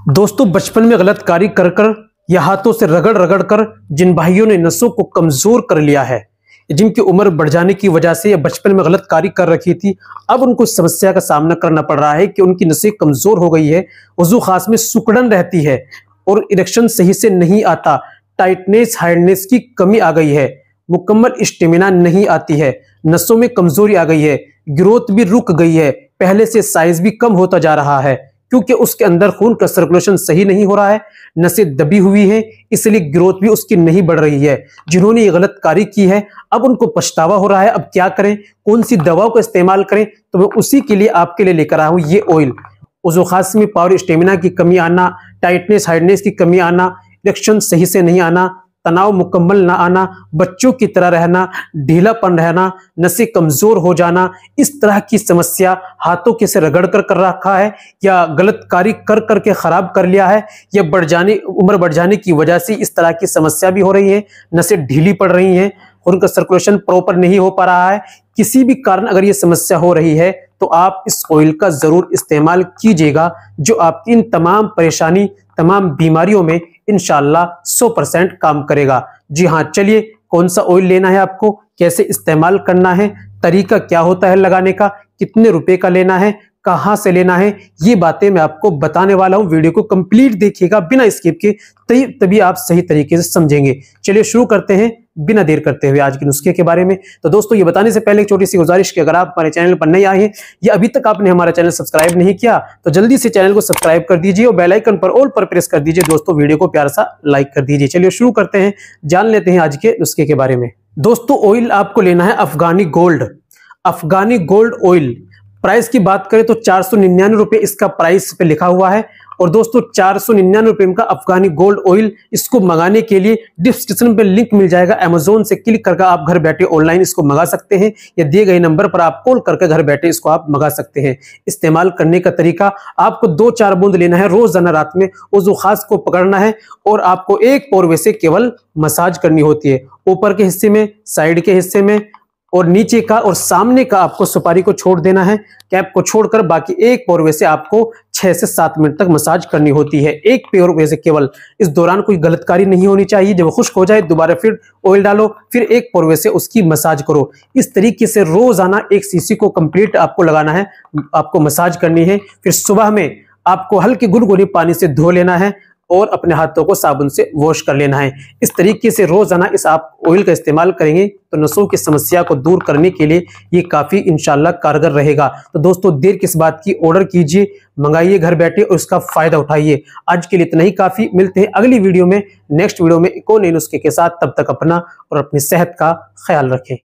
दोस्तों, बचपन में गलत कार्य कर कर या हाथों से रगड़ रगड़ कर जिन भाइयों ने नसों को कमजोर कर लिया है, जिनकी उम्र बढ़ जाने की वजह से या बचपन में गलत कार्य कर रखी थी, अब उनको इस समस्या का सामना करना पड़ रहा है कि उनकी नसें कमजोर हो गई है, वजू खास में सिकुड़न रहती है और इरेक्शन सही से नहीं आता, टाइटनेस हार्डनेस की कमी आ गई है, मुकम्मल स्टेमिना नहीं आती है, नसों में कमजोरी आ गई है, ग्रोथ भी रुक गई है, पहले से साइज भी कम होता जा रहा है क्योंकि उसके अंदर खून का सर्कुलेशन सही नहीं हो रहा है, नसें दबी हुई हैं, इसलिए ग्रोथ भी उसकी नहीं बढ़ रही है। जिन्होंने ये गलत कार्य की है अब उनको पछतावा हो रहा है, अब क्या करें, कौन सी दवाओं का इस्तेमाल करें, तो मैं उसी के लिए आपके लिए लेकर आया हूं ये ऑयल। उज़ो खास में पावर स्टेमिना की कमी आना, टाइटनेस हार्डनेस की कमी आना, इरेक्शन सही से नहीं आना, तनाव मुकम्मल ना आना, बच्चों की तरह रहना, ढीलापन रहना, नसें कमजोर हो जाना, इस तरह की समस्या हाथों के से रगड़ कर रखा है या गलत कार्य कर करके खराब कर लिया है या उम्र बढ़ जाने की वजह से इस तरह की समस्या भी हो रही है, नसें ढीली पड़ रही हैं, उनका सर्कुलेशन प्रॉपर नहीं हो पा रहा है। किसी भी कारण अगर ये समस्या हो रही है तो आप इस ऑयल का जरूर इस्तेमाल कीजिएगा, जो आपकी इन तमाम परेशानी, तमाम बीमारियों में इंशाल्लाह 100% काम करेगा। जी हाँ, चलिए कौन सा ऑयल लेना है आपको, कैसे इस्तेमाल करना है, तरीका क्या होता है लगाने का, कितने रुपए का लेना है, कहां से लेना है, ये बातें मैं आपको बताने वाला हूं। वीडियो को कंप्लीट देखिएगा बिना स्किप के, तभी आप सही तरीके से समझेंगे। चलिए शुरू करते हैं बिना देर करते हुए आज के नुस्खे के बारे में। तो दोस्तों, ये बताने से पहले एक छोटी सी गुजारिश कि अगर आप हमारे चैनल पर नए आए हैं या अभी तक आपने हमारा चैनल सब्सक्राइब नहीं किया तो जल्दी से चैनल को सब्सक्राइब कर दीजिए और बेल आइकन पर ऑल पर प्रेस कर दीजिए। दोस्तों, वीडियो को प्यार सा लाइक कर दीजिए। चलिए शुरू करते हैं, जान लेते हैं आज के नुस्खे के बारे में। दोस्तों, ऑयल आपको लेना है अफगानी गोल्ड। अफगानी गोल्ड ऑयल प्राइस की बात करें तो 499 रुपए इसका प्राइस पे लिखा हुआ है। और दोस्तों, 499 रुपए का अफगानी गोल्ड ऑयल, इसको मंगाने के लिए डिस्क्रिप्शन पे लिंक मिल जाएगा, अमेजोन से क्लिक करके आप घर बैठे ऑनलाइन इसको मंगा सकते हैं या दिए गए नंबर पर आप कॉल करके घर बैठे इसको आप मंगा सकते हैं। इस्तेमाल करने का तरीका, आपको 2-4 बूंद लेना है रोजाना रात में, उज़ू खास को पकड़ना है और आपको एक पोरवे से केवल मसाज करनी होती है, ऊपर के हिस्से में, साइड के हिस्से में और नीचे का और सामने का आपको सुपारी को छोड़ देना है, कैप को छोड़कर बाकी एक पोरवे से आपको 6 से 7 मिनट तक मसाज करनी होती है, एक पोरवे से केवल। इस दौरान कोई गलतकारी नहीं होनी चाहिए। जब खुश्क हो जाए दोबारा फिर ऑयल डालो, फिर एक पोरवे से उसकी मसाज करो। इस तरीके से रोजाना एक सीसी को कंप्लीट आपको लगाना है, आपको मसाज करनी है। फिर सुबह में आपको हल्के गुनगुने पानी से धो लेना है और अपने हाथों को साबुन से वॉश कर लेना है। इस तरीके से रोजाना इस आप ऑयल का इस्तेमाल करेंगे तो नसों की समस्या को दूर करने के लिए ये काफी इंशाल्लाह कारगर रहेगा। तो दोस्तों, देर किस बात की, ऑर्डर कीजिए, मंगाइए घर बैठे और इसका फायदा उठाइए। आज के लिए इतना ही काफी, मिलते हैं अगली वीडियो में, नेक्स्ट वीडियो में एक और नए नुस्खे के साथ। तब तक अपना और अपनी सेहत का ख्याल रखें।